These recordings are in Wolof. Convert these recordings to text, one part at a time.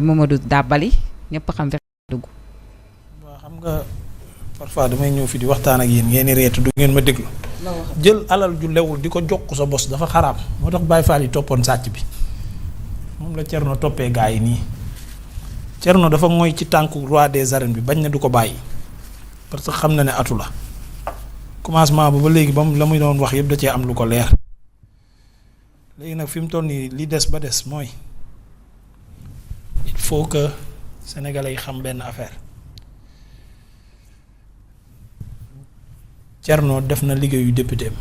Mamadou Dabali ñëpp xam fi dugg. waaw xam nga parfois damay ñëw fi di waxtaan ak yéen ngeen di reetu du ngeen ma déglu. jël alal ju lewul di ko jokk sa bos dafa xaraam moo tax Baye Fall yi toppoon sàcc bi moom la Thierno toppee gaa yi nii Thierno dafa mooy ci tànku roi des arènes bi bañ na du ko bàyyi parce que xam na ne atu la commencement ba léegi ba la muy doon wax yëpp da cee am lu ko leer léegi nag fi mu toll nii li des ba des mooy il faut que sénégalais yi xam benn affaire Thierno def na liggéeyu député am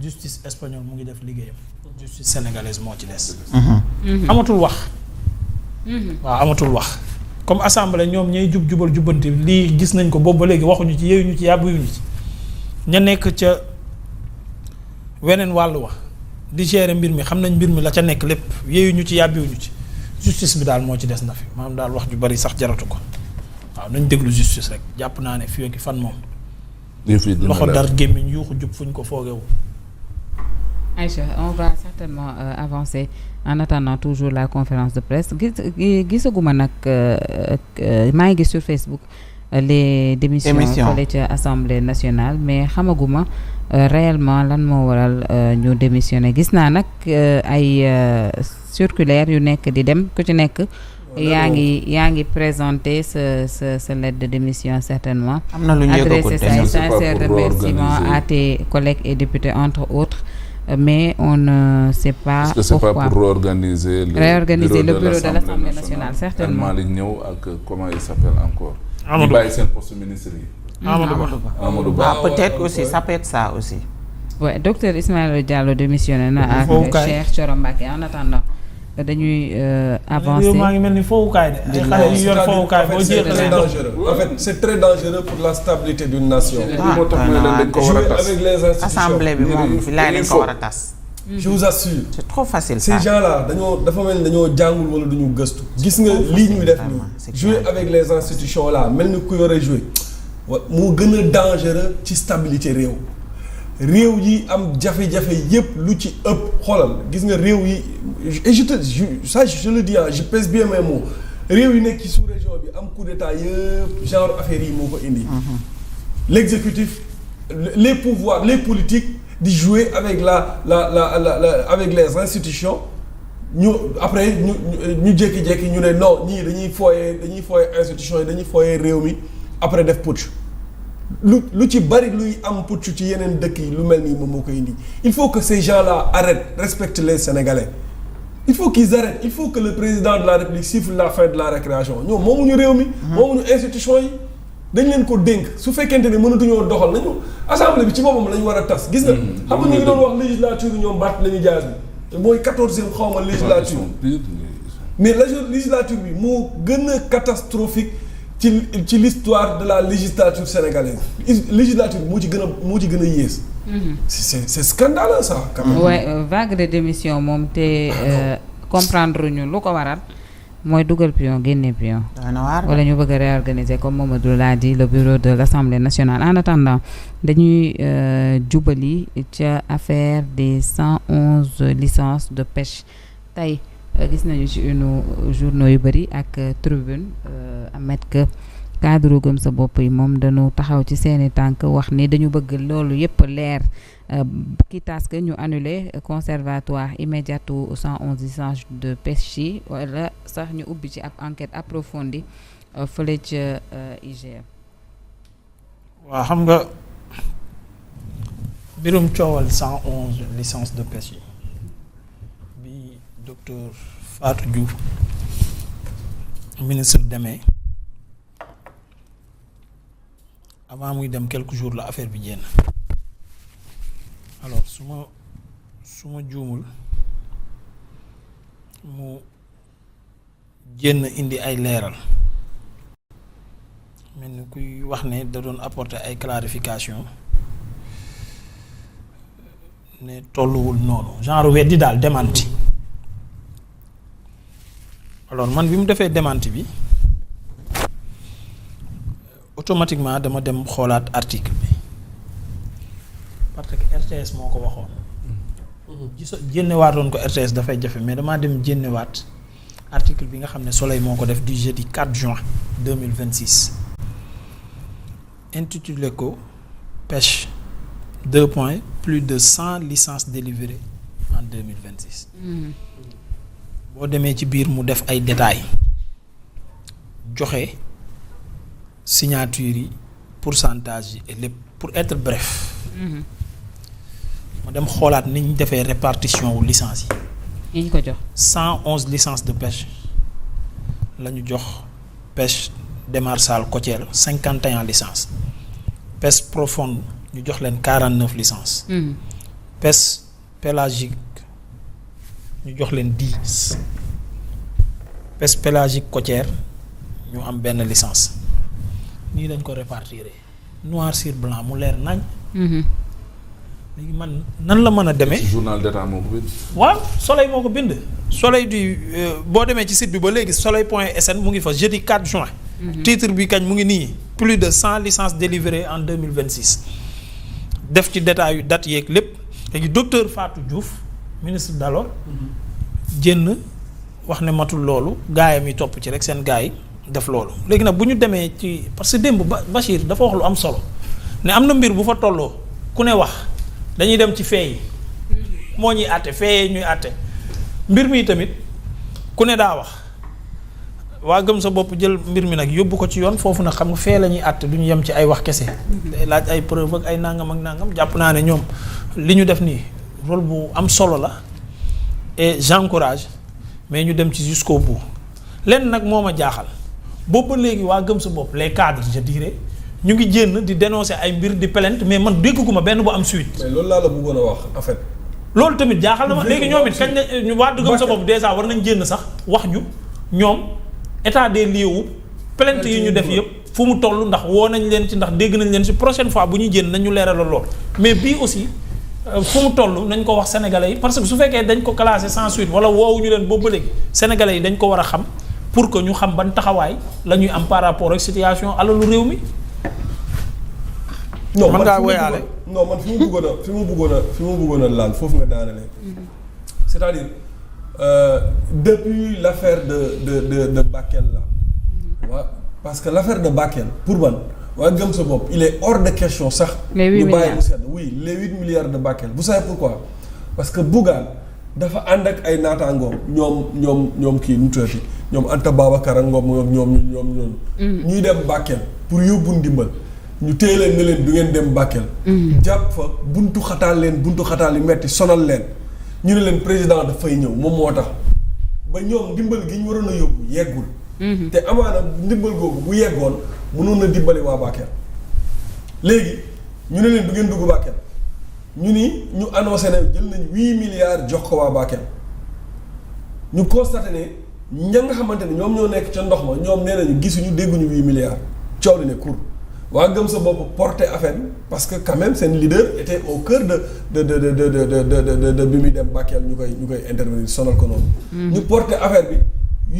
justice espagnole mu ngi def liggéeyam justice sénégalaise moo ci des. amatul wax. waaw amatul wax comme assemblée ñoom ñay jubal jubbanti lii gis nañ ko boobu ba léegi waxuñu ci yeeyuñu ci yàbbuyuñu ci ña nekk ca weneen wàll wax di gérer mbir mi xam nañ mbir mi la ca nekk lépp yeeyuñu ci yàbbiwuñu ci justice bi daal moo ci des na fi maanaam daal wax ju bari sax jaratu ko waaw nañ déglu justice rek jàpp naa ne fii ak fan moom. loxo dar gémmiñ yuuxu jub fuñ ko foogewu. Aïcha, on va certainement avancer en attendant toujours la conférence de presse gisaguma nag maa ngi gis sur Facebook les démissions fële ca Assemblée nationale mais xamaguma réellement lan moo waral ñu démissionné gis naa nag ay circulaire yu nekk di dem ku ci nekk yaa ngi présenter sa lettre de démission certainement adresser say sincères remerciements à tes collègues et députés entre autres. Mais on ne sait pas. Est-ce que c'est pas pour réorganiser le bureau de l'Assemblée nationale certainement. Malick ñëw ak comment il s'appelle encore. Amadou Ba ñu bàyyi seen poste ministre yi. Amadou Ba peut-être aussi ça peut être ça aussi. Ouais, docteur Ismaïla Diallo démissionné na ak Cheikh Thioro Mbacké en attendant dañuy avancer. maa ngi mel ni fowukaay de. ay xale yu yor fowukaay boo jeexalee dangereux. En fait c'est très dangereux pour la stabilité d'une nation. jouer avec les institutions. assemblée bi moom fi laay dañ ko war a tas. je vous assure. c'est trop facile ces gens-là dafa mel ni dañoo jàngul wala duñu gëstu. gis nga lii ñuy def nii. jouer avec les institutions là mel ni ku yore jouer. moo gën a dangereux ci stabilité réew. réew yi am jafe-jafe yépp lu ci ëpp xoolal gis nga réew yi et je le dis je pèse bien mes mots réew yi nekk ci sous-région bi am coup d'état yëpp genre affaire yi moo ko indi. L'exécutif les pouvoirs les politiques di jouer avec avec les institutions ñu après ñu jékki-jékki ñu ne non ñii dañuy fooyee institutions yi dañuy fooyee réew mi après def putsch. lu ci bari luy am putsch ci yeneen dëkk yi lu mel nii moom moo koy indi il faut que ces gens-là arrêtent respectent les Sénégalais il faut qu'ils arrêtent il faut que le président de la République siffle la fin de la récréation ñoom moomuñu réew mi moomuñu institution yi dañ leen ko dénk su fekkente ne mënatuñoo doxal nañu assemblée bi ci boppam lañu war a tas gis nga xam nga ñu ngi doon wax législature bi ñoom Barthélémy Dias bi mooy 14e xawma législature mais la législature bi moo gën a catastrophique ci l'histoire de la législature sénégalaise législature moo ci gën a yées. c'est scandaleux ça. quand même. Ouais, vague de démission moom te comprendre ñu lu ko waral mooy dugal pion génne pion. wala ñu bëgg a réorganiser comme Mamadou l'a dit le bureau de l'Assemblée nationale en attendant dañuy jubali ca affaire des 111 licences de pêche tey. gis nañu ci une journaux yu bëri ak tribune amet que cadre gëm sa bopp yi moom dañu taxaw ci seeni tànk wax ni dañu bëgg loolu yépp leer quitte à ce que ñu annuler conservatoire immédiat aux 111 licences de pêche yi wala sax ñu ubbi ci ab enquête approfondie fële ca IGE. waaw xam nga mbirum coowal 111 licences de pêche yi. Docteur Fatou Diouf ministre demee avant muy dem quelques jours la affaire bi jénn alors su ma juumul mu jénn indi ay leeral mel ni kuy wax ne da doon apporter ay clarification ne tolluwul noonu genre weddi daal démenti alors man bi mu defee démenti bi automatiquement dama dem xoolaat article bi parce que RTS moo ko waxoon. jénnewaatoon ko RTS dafay jafe mais damaa dem jénnewaat article bi nga xam ne Soleil moo ko def du jeudi 4 juin 2026 intitulé ko pêche 2 points plus de 100 licences délivrées en 2026 boo demee ci biir mu def ay détails joxe signature yi pourcentage yi et lépp pour être bref ma dem xoolaat ni ñu defee répartition wu licence yi ñu ko jox 111 licences de pêche la ñu jox pêche démersale côtière 51 licences pêche profonde ñu jox leen 49 licences pêche pélagique ñu jox leen 10 pêche pélagique côtière ñu am benn licence nii dañ ko répartir noir sur blanc mu leer nañ léegi man nan la mën a demee. ci journal d'État moo ko bind. waaw Soleil moo ko bind. Soleil du boo demee ci site bi ba léegi soleil.sn mu ngi fa jeudi 4 juin. Titre bi kañ mu ngi nii plus de 100 licences délivrées en 2026 def ci détail yu date yeeg lépp léegi docteur Fatou Diouf ministre d'alors génn wax ne matul loolu gaayam yi topp ci rek seen gaay yi def loolu léegi nag bu ñu demee ci parce que démb Bachir dafa wax lu am solo ne am na mbir bu fa tolloo ku ne wax dañuy dem ci fee yi moo ñuy àtte fee ñuy àtte mbir mi tamit ku ne daa wax waa gëm sa bopp jël mbir mi nag yóbbu ko ci yoon foofu nag xam nga fee la ñuy àtte du ñu yem ci ay wax kese. day laaj ay preuve ak ay nangam ak nangam jàpp naa ne ñoom li ñu def nii rôle bu am solo la et j'encourage mais ñu dem ci jusqu'au bout lenn nag moo ma jaaxal boobu ba léegi waa gëm sa bopp les cadres je dirais ñu ngi jénn di dénoncer ay mbir di plainte mais man dégguma benn bu am suite. mais loolu laa la bëggoon a wax en fait. loolu tamit jaaxal na ma léegi ñoom it kañ la waa gëm sa bopp déjà war nañ jénn sax wax ñu ñoom état des lieux wu plainte yi ñu def yëpp fu mu toll ndax woo nañ leen ci ndax dégg nañ leen ci prochaine fois bu ñuy jénn nañ ñu leeralal lool mais bii aussi fu mu toll nañ ko wax sénégalais yi parce que su fekkee dañ ko classé sans suite wala woowuñu leen boobu ba léegi sénégalais yi dañ ko war a xam pour que ñu xam ban taxawaay la ñuy am par rapport ak situation alalu réew mi. non man ngaa woyaale non man fi mu bëggoon a laal foofu nga daanalee. c'est-à-dire depuis l'affaire de Bakel là. waaw parce que l'affaire de Bakel pour man waa gëm sa bopp il est hors de question sax. les 8 ñu milliards bàyyi mu sedd oui les 8 milliards de Bakel vous savez pourquoi parce que Bougane dafa ànd ak ay naataangoom ñoom kii nu mu tuddati ñoom Anta Babacar ak ñoom ñuy dem Bakel pour yóbbu ndimbal. ñu téye leen ne leen du ngeen dem Bakel. jàpp fa buntu xataal yi metti sonal leen ñu ne leen président dafay ñëw moom moo tax ba ñoom ndimbal gi ñu waroon a yóbbu yeggul. te amaana ndimbal googu bu yeggoon mënoon na dimbali waa Bakel. léegi ñu ne leen du ngeen dugg Bakel ñu ñu annoncé ne jël nañ 8 milliards jox ko waa Bakel ñu constaté ne ña nga xamante ne ñoom ñoo nekk ca ndox ma ñoom nee nañu gisuñu dégguñu 8 milliards coow li ne kur. waa gëm sa bopp porter affaire parce que quand même seen leader était au cœur de bi muy dem Bakel ñu koy intervenir sonal ko noonu. ñu porter affaire bi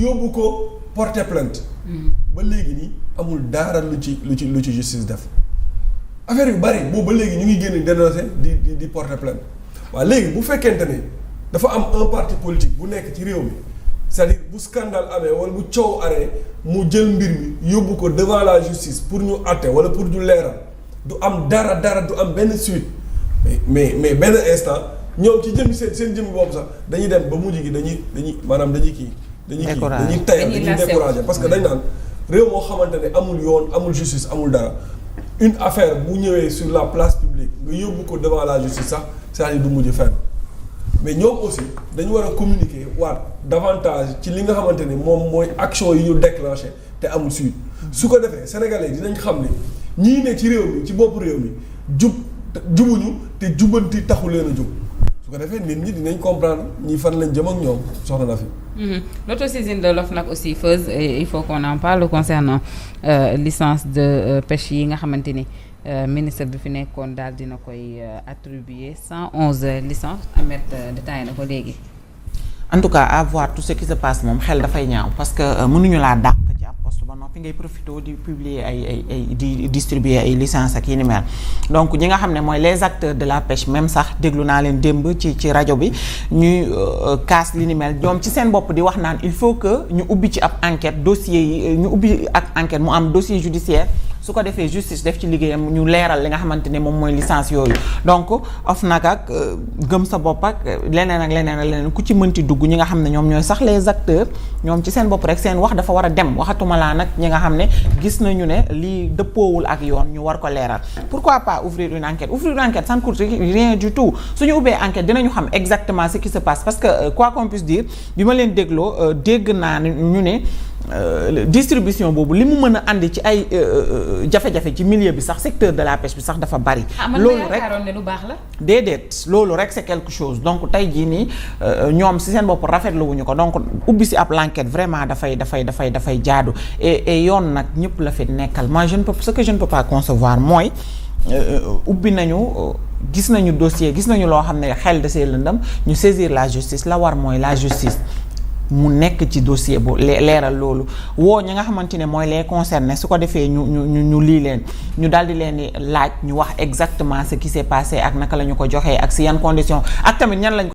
yóbbu ko porter plainte. ba léegi nii amul dara lu ci justice def affaire yu bari boobu ba léegi ñu ngi génn dénoncer di porter plainte waaw léegi bu fekkente ne dafa am un parti politique bu nekk ci réew mi c'est-à-dire bu scandale amee wala bu coow aree mu jël mbir mi yóbbu ko devant la justice pour ñu àtte wala pour ñu leeral du am dara du am benn suite mais benn instant ñoom ci jëmmi seen jëmmi boobu sax dañuy dem ba mujj gi dañuy tayal dañuy découragé parce que dañ naan réew moo xamante ne amul yoon amul justice amul dara une affaire bu ñëwee sur la place publique nga yóbbu ko devant la justice sax c'est-à-dire du mujj fenn mais ñoom aussi dañu war a communiquer waat davantage ci li nga xamante ni moom mooy action yi ñu déclenché te amul suite su ko defee sénégalais dinañ xam ne ñii ne ci réew mi ci bopp réew mi jubuñu te jubanti taxu leen a jub su ko defee nit ñi dinañ comprendre ñi fan lañ jëm ak ñoom soxna na fi. L'autosaisine de l'OFNAC aussi Feuz il faut qu'on en parle concernant licence de pêche yi nga xamante ni ministre bi fi nekkoon daal dina koy attribuer 111 licences Ahmed détaillé na ko léegi. en tout cas à voir tout ce qui se passe moom xel dafay ñaaw parce que mënuñu laa dàq ci ab poste ba noppi fi ngay profité di publier ay di distribuer ay licences ak yi ni mel donc ñi nga xam ne mooy les acteurs de la pêche même sax déglu naa leen démb ci rajo bi ñuy kaas li ni mel ñoom ci seen bopp di wax naan il faut que ñu ubbi ci ab enquête dossier yi ñu ubbi ak enquête mu am dossier judiciaire su ko defee justice def ci liggéeyam ñu leeral li nga xamante ne moom mooy licence yooyu donc OFNAC ak gëm sa bopp ak leneen ku ci mënti dugg ñi nga xam ne ñoom ñooy sax les acteurs ñoom ci seen bopp rek seen wax dafa war a dem waxatuma laa nag ñi nga xam ne gis nañu ne lii dëppoowul ak yoon ñu war ko leeral pourquoi pas ouvrir une enquête ça ne coûte rien du tout suñu ubbee enquête dinañu xam exactement ce qui se passe parce que quoi qu'on puisse dire bi ma leen dégloo dégg naa ñu ne distribution boobu li mu mën a andi ci ay jafe-jafe ci milieu bi sax secteur de la pêche bi sax dafa bari. loolu rek ne lu baax la. déedéet loolu rek c'est quelque chose donc tey jii nii ñoom si seen bopp rafetlu wuñu ko donc ubbi si ab l'enquête vraiment dafay jaadu et yoon nag ñëpp la fi nekkal moi ce que je ne peux pas concevoir mooy ubbi nañu. gis nañu dossier gis nañu loo xam ne xel de see lëndam ñu saisir la justice la war mooy la justice mu nekk ci dossier bu leeral loolu woo ñi nga xamante ne mooy les concernés su ko defee ñu lii leen ñu daal di leen di laaj ñu wax exactement ce qui s'est passé ak naka la ñu ko joxee ak si yan conditions ak tamit ñan lañ